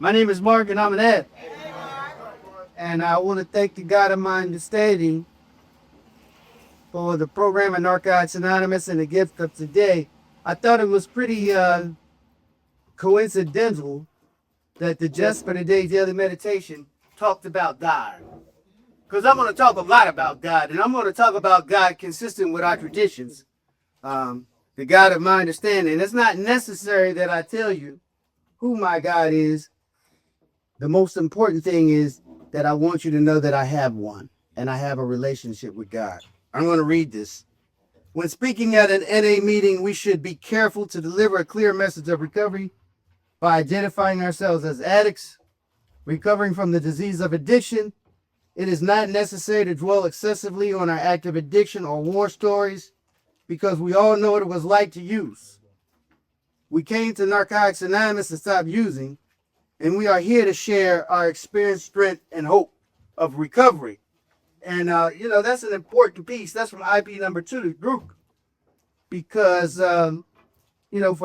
My name is Mark, and I'm an addict. And I want to thank the God of my understanding for the program of Narcotics Anonymous and the gift of today. I thought it was pretty coincidental that the Just for Today's Daily Meditation talked about God. Because I'm going to talk a lot about God, and I'm going to talk about God consistent with our traditions. The God of my understanding. It's not necessary that I tell you who my God is. The most important thing is that I want you to know that I have one, and I have a relationship with God. I'm going to read this. When speaking at an NA meeting, we should be careful to deliver a clear message of recovery by identifying ourselves as addicts, recovering from the disease of addiction. It is not necessary to dwell excessively on our active addiction or war stories because we all know what it was like to use. We came to Narcotics Anonymous to stop using, and we are here to share our experience, strength, and hope of recovery. And, that's an important piece. That's from IP number 2, the group. Because, for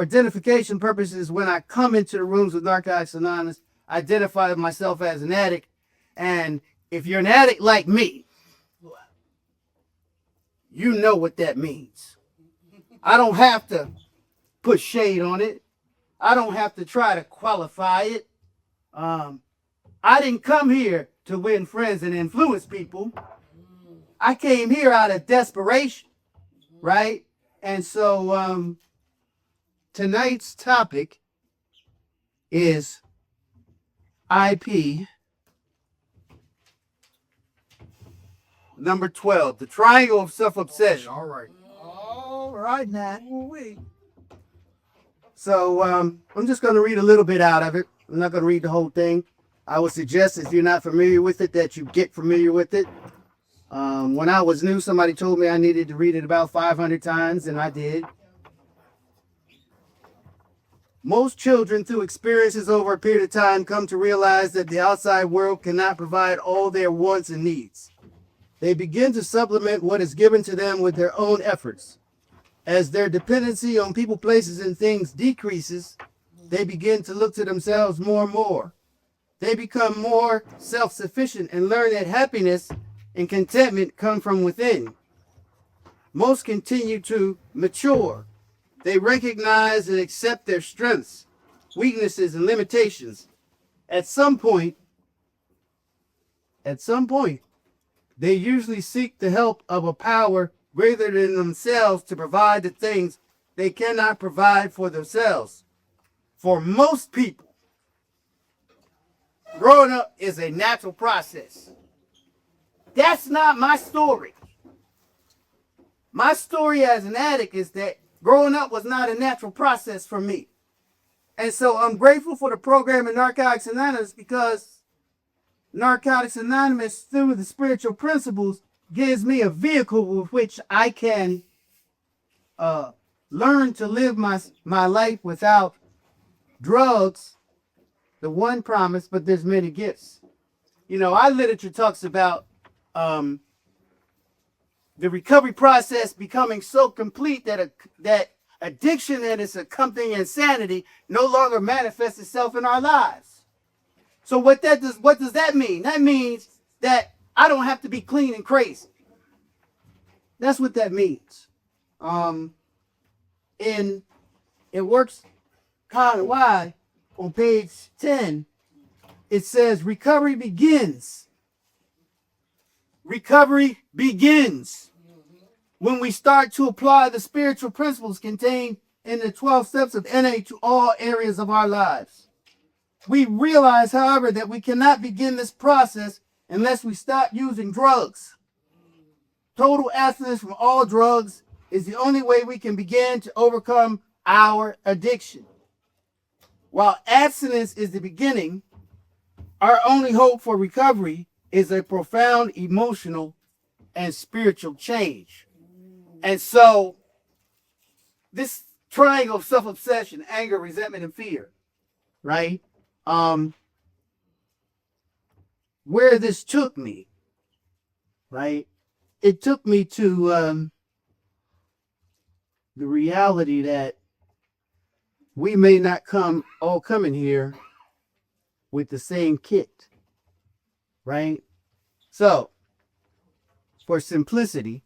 identification purposes, when I come into the rooms with Narcotics Anonymous, I identify myself as an addict. And if you're an addict like me, you know what that means. I don't have to put shade on it. I don't have to try to qualify it. I didn't come here to win friends and influence people. I came here out of desperation, right? And so tonight's topic is IP number 12, the triangle of self-obsession. All right. All right now. So I'm just going to read a little bit out of it. I'm not going to read the whole thing. I would suggest if you're not familiar with it that you get familiar with it. When I was new, somebody told me I needed to read it about 500 times, and I did. Most children, through experiences over a period of time, come to realize that the outside world cannot provide all their wants and needs. They begin to supplement what is given to them with their own efforts. As their dependency on people, places, and things decreases, they begin to look to themselves more and more. They become more self-sufficient and learn that happiness and contentment come from within. Most continue to mature. They recognize and accept their strengths, weaknesses, and limitations. At some point, they usually seek the help of a power greater than themselves to provide the things they cannot provide for themselves. For most people, growing up is a natural process. That's not my story. My story as an addict is that growing up was not a natural process for me. And so I'm grateful for the program in Narcotics Anonymous because Narcotics Anonymous, through the spiritual principles, gives me a vehicle with which I can learn to live my life without drugs, the one promise, but there's many gifts. Our literature talks about the recovery process becoming so complete that addiction and its accompanying insanity no longer manifests itself in our lives. So what does that mean? That means that I don't have to be clean and crazy. That's what that means. In It Works Kind of Why, on page 10, it says recovery begins. Recovery begins when we start to apply the spiritual principles contained in the 12 steps of NA to all areas of our lives. We realize, however, that we cannot begin this process unless we stop using drugs. Total abstinence from all drugs is the only way we can begin to overcome our addiction. While abstinence is the beginning, our only hope for recovery is a profound emotional and spiritual change. And so this triangle of self-obsession, anger, resentment, and fear, right? Where this took me, right? It took me to the reality that we may not all come in here with the same kit, right? So, for simplicity,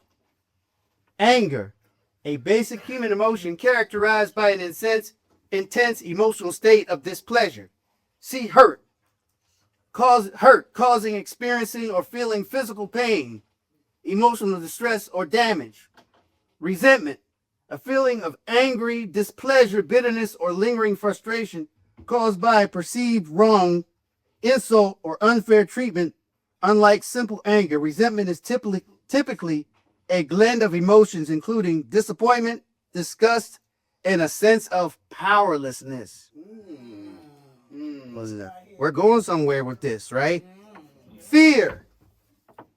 anger, a basic human emotion characterized by an intense emotional state of displeasure. See, hurt, causing, experiencing, or feeling physical pain, emotional distress, or damage. Resentment, a feeling of angry, displeasure, bitterness, or lingering frustration caused by perceived wrong, insult, or unfair treatment. Unlike simple anger, resentment is typically a blend of emotions, including disappointment, disgust, and a sense of powerlessness. We're going somewhere with this, right? Fear,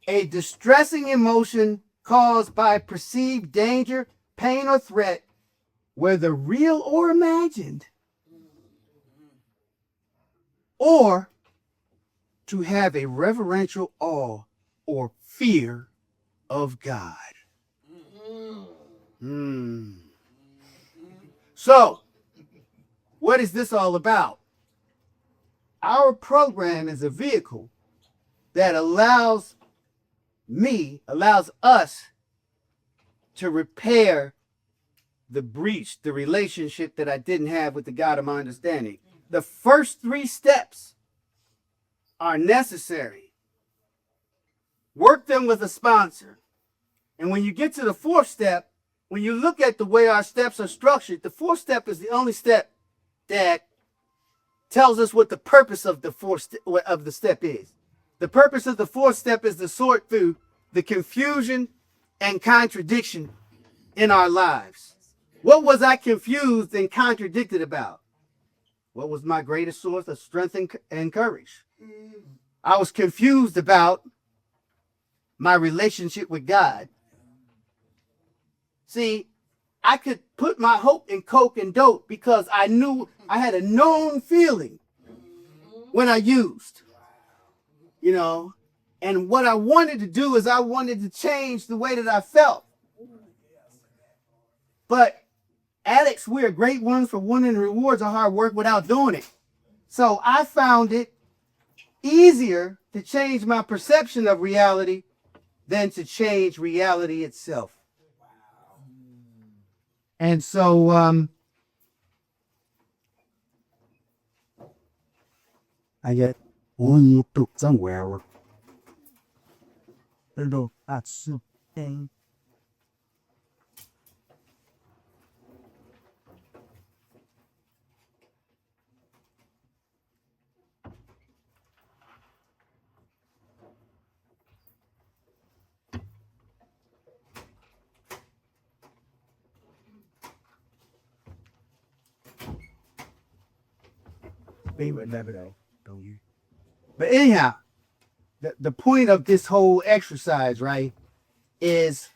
a distressing emotion caused by perceived danger, pain, or threat, whether real or imagined, or to have a reverential awe or fear of God. So, what is this all about? Our program is a vehicle that allows us to repair the breach, the relationship that I didn't have with the God of my understanding. The first 3 steps are necessary. Work them with a sponsor. And when you get to the 4th step, when you look at the way our steps are structured, the 4th step is the only step that tells us what the purpose of the step is. The purpose of the 4th step is to sort through the confusion and contradiction in our lives. What was I confused and contradicted about? What was my greatest source of strength and courage? I was confused about my relationship with God. See, I could put my hope in coke and dope because I knew I had a known feeling when I used, and what I wanted to do is I wanted to change the way that I felt. But addicts, we're great ones for wanting rewards of hard work without doing it. So I found it easier to change my perception of reality than to change reality itself. And so, I get one book somewhere. That's something. But anyhow, the point of this whole exercise, right, is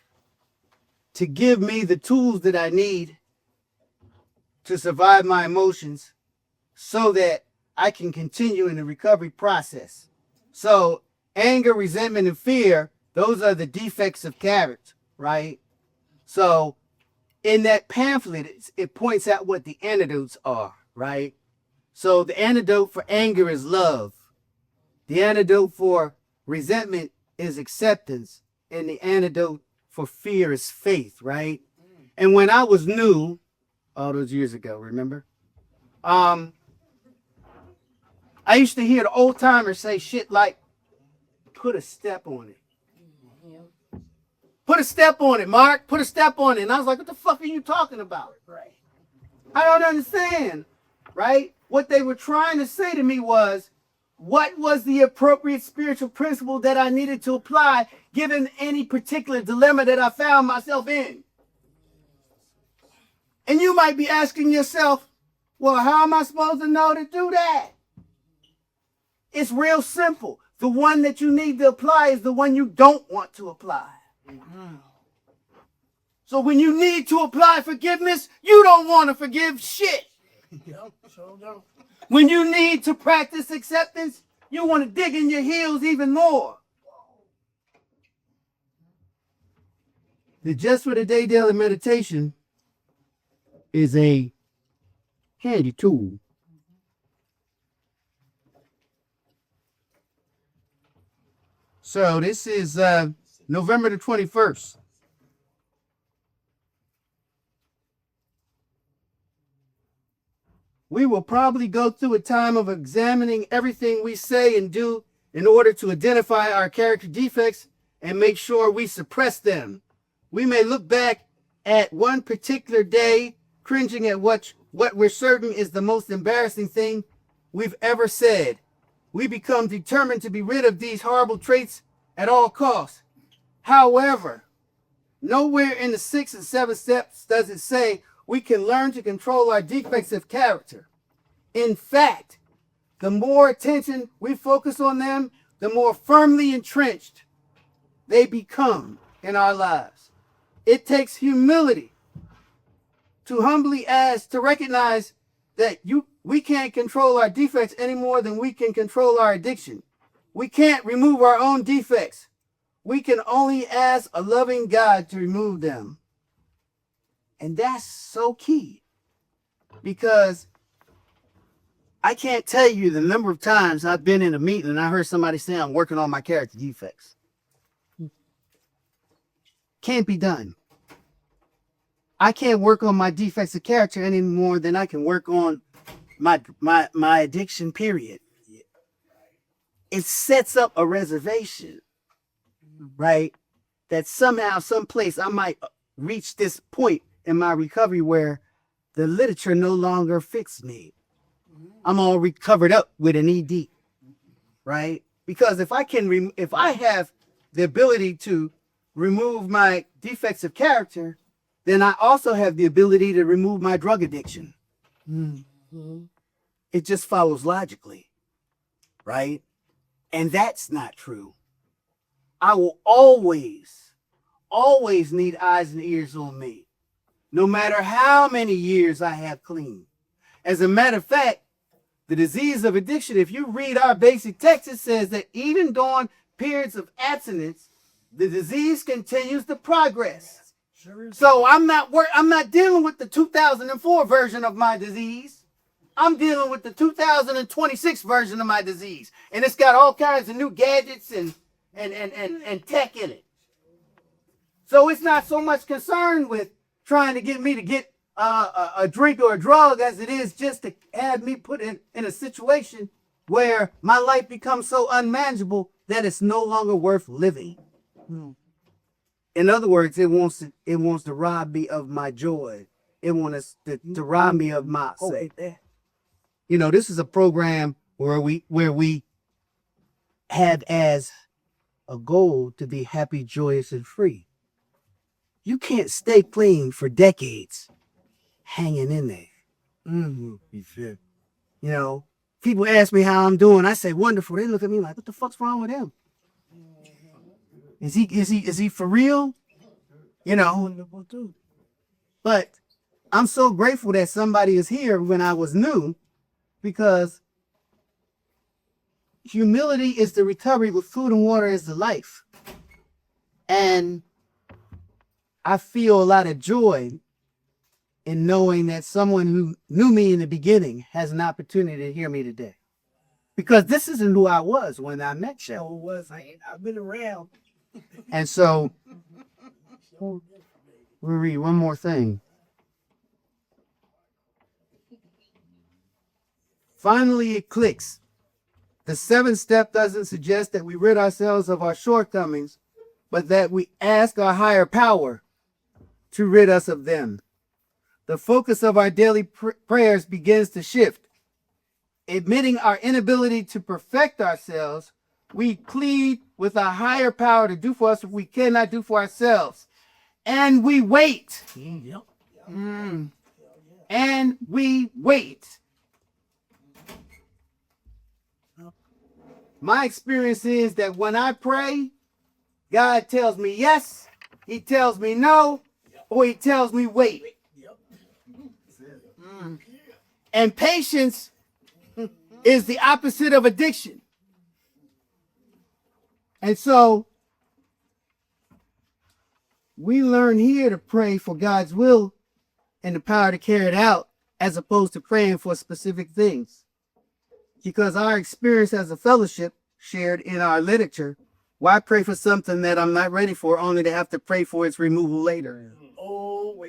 to give me the tools that I need to survive my emotions so that I can continue in the recovery process. So anger, resentment, and fear, those are the defects of character, right? So in that pamphlet, it points out what the antidotes are, right? So the antidote for anger is love. The antidote for resentment is acceptance. And the antidote for fear is faith, right? And when I was new, all those years ago, remember? I used to hear the old timers say shit like, put a step on it. Put a step on it, Mark. Put a step on it. And I was like, what the fuck are you talking about? Right. I don't understand, right? What they were trying to say to me was, what was the appropriate spiritual principle that I needed to apply given any particular dilemma that I found myself in? And you might be asking yourself, well, how am I supposed to know to do that? It's real simple. The one that you need to apply is the one you don't want to apply. So when you need to apply forgiveness, you don't want to forgive shit. When you need to practice acceptance, you want to dig in your heels even more. The Just for the Day Daily Meditation is a handy tool So this is November the 21st. We will probably go through a time of examining everything we say and do in order to identify our character defects and make sure we suppress them. We may look back at one particular day, cringing at what we're certain is the most embarrassing thing we've ever said. We become determined to be rid of these horrible traits at all costs. However, nowhere in the 6 and 7 steps does it say we can learn to control our defects of character. In fact, the more attention we focus on them, the more firmly entrenched they become in our lives. It takes humility to humbly ask, to recognize that we can't control our defects any more than we can control our addiction. We can't remove our own defects. We can only ask a loving God to remove them. And that's so key, because I can't tell you the number of times I've been in a meeting and I heard somebody say, I'm working on my character defects. Can't be done. I can't work on my defects of character any more than I can work on my addiction, period. It sets up a reservation, right? That somehow, someplace, I might reach this point in my recovery where the literature no longer fits me. I'm all recovered up with an ED, right? Because if I have the ability to remove my defects of character, then I also have the ability to remove my drug addiction. Mm-hmm. It just follows logically, right? And that's not true. I will always need eyes and ears on me, no matter how many years I have clean. As a matter of fact, the disease of addiction, if you read our basic text, it says that even during periods of abstinence, the disease continues to progress. So I'm not dealing with the 2004 version of my disease. I'm dealing with the 2026 version of my disease. And it's got all kinds of new gadgets and tech in it. So it's not so much concerned with trying to get me to get a drink or a drug as it is just to have me put in a situation where my life becomes so unmanageable that it's no longer worth living. In other words, it wants to rob me of my joy. It wants to rob me of my say. You know, this is a program where we have as a goal to be happy, joyous, and free. You can't stay clean for decades hanging in there. You know, people ask me how I'm doing. I say wonderful. They look at me like, what the fuck's wrong with him? Is he for real? You know, but I'm so grateful that somebody is here when I was new, because humility is the recovery, with food and water is the life. And I feel a lot of joy in knowing that someone who knew me in the beginning has an opportunity to hear me today. Because this isn't who I was when I met you. I've been around. And so, we'll read one more thing. Finally, it clicks. The 7th step doesn't suggest that we rid ourselves of our shortcomings, but that we ask our higher power to rid us of them. The focus of our daily prayers begins to shift. Admitting our inability to perfect ourselves, we plead with our higher power to do for us what we cannot do for ourselves. And we wait. And we wait. My experience is that when I pray, God tells me yes, he tells me no, or he tells me wait. And patience is the opposite of addiction. And so we learn here to pray for God's will and the power to carry it out, as opposed to praying for specific things. Because our experience as a fellowship shared in our literature Why pray for something that I'm not ready for, only to have to pray for its removal later? Oh,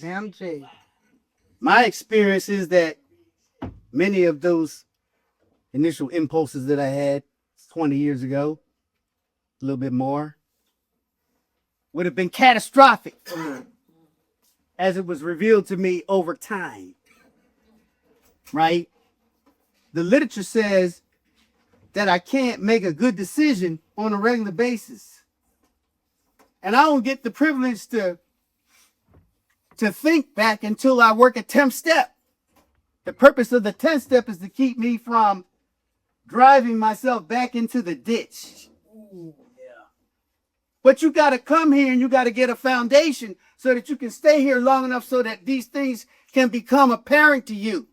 empty. My experience is that many of those initial impulses that I had 20 years ago, a little bit more, would have been catastrophic as it was revealed to me over time. Right? The literature says that I can't make a good decision on a regular basis. And I don't get the privilege to think back until I work a 10th step. The purpose of the 10th step is to keep me from driving myself back into the ditch. But you got to come here and you got to get a foundation so that you can stay here long enough so that these things can become apparent to you.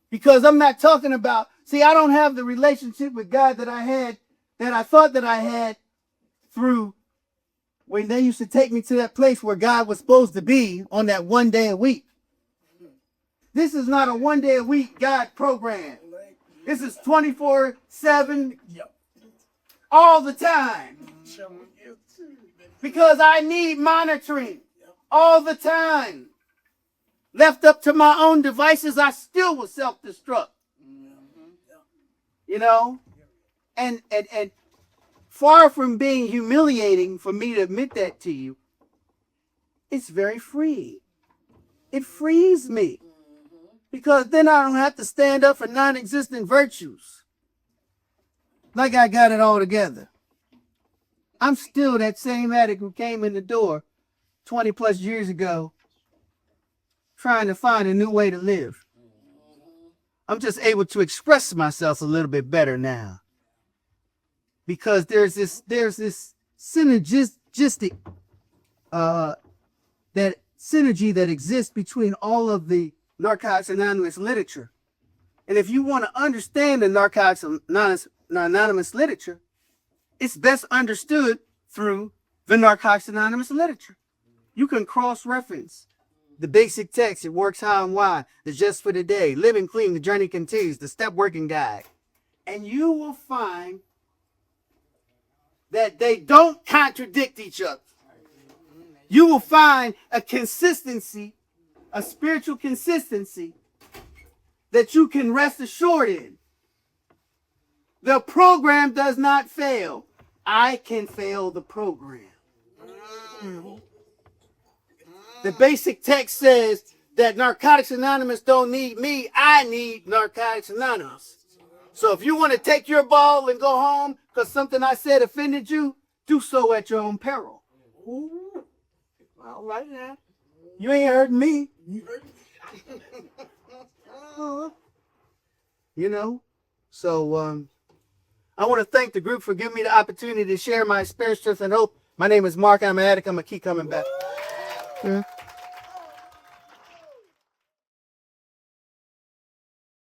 Because I'm not talking about, see, I don't have the relationship with God that I thought that I had through when they used to take me to that place where God was supposed to be on that one day a week. This is not a one day a week God program. This is 24/7, all the time. Because I need monitoring all the time. Left up to my own devices, I still will self-destruct. You know? And far from being humiliating for me to admit that to you, it's very free. It frees me. Because then I don't have to stand up for non-existent virtues. Like I got it all together. I'm still that same addict who came in the door 20 plus years ago trying to find a new way to live. I'm just able to express myself a little bit better now. Because there's this synergistic that synergy that exists between all of the Narcotics Anonymous literature. And if you want to understand the Narcotics Anonymous literature, it's best understood through the Narcotics Anonymous literature. You can cross-reference the basic text, it works how and why, the just for the day, living clean, the journey continues, the step working guide. And you will find that they don't contradict each other. You will find a consistency, a spiritual consistency that you can rest assured in. The program does not fail. I can fail the program. The basic text says that Narcotics Anonymous don't need me. I need Narcotics Anonymous. So if you want to take your ball and go home because something I said offended you, do so at your own peril. Ooh. All right now. You ain't hurting me. You know? So I want to thank the group for giving me the opportunity to share my experience, truth, and hope. My name is Mark. I'm an addict. I'm going to keep coming back. Yeah.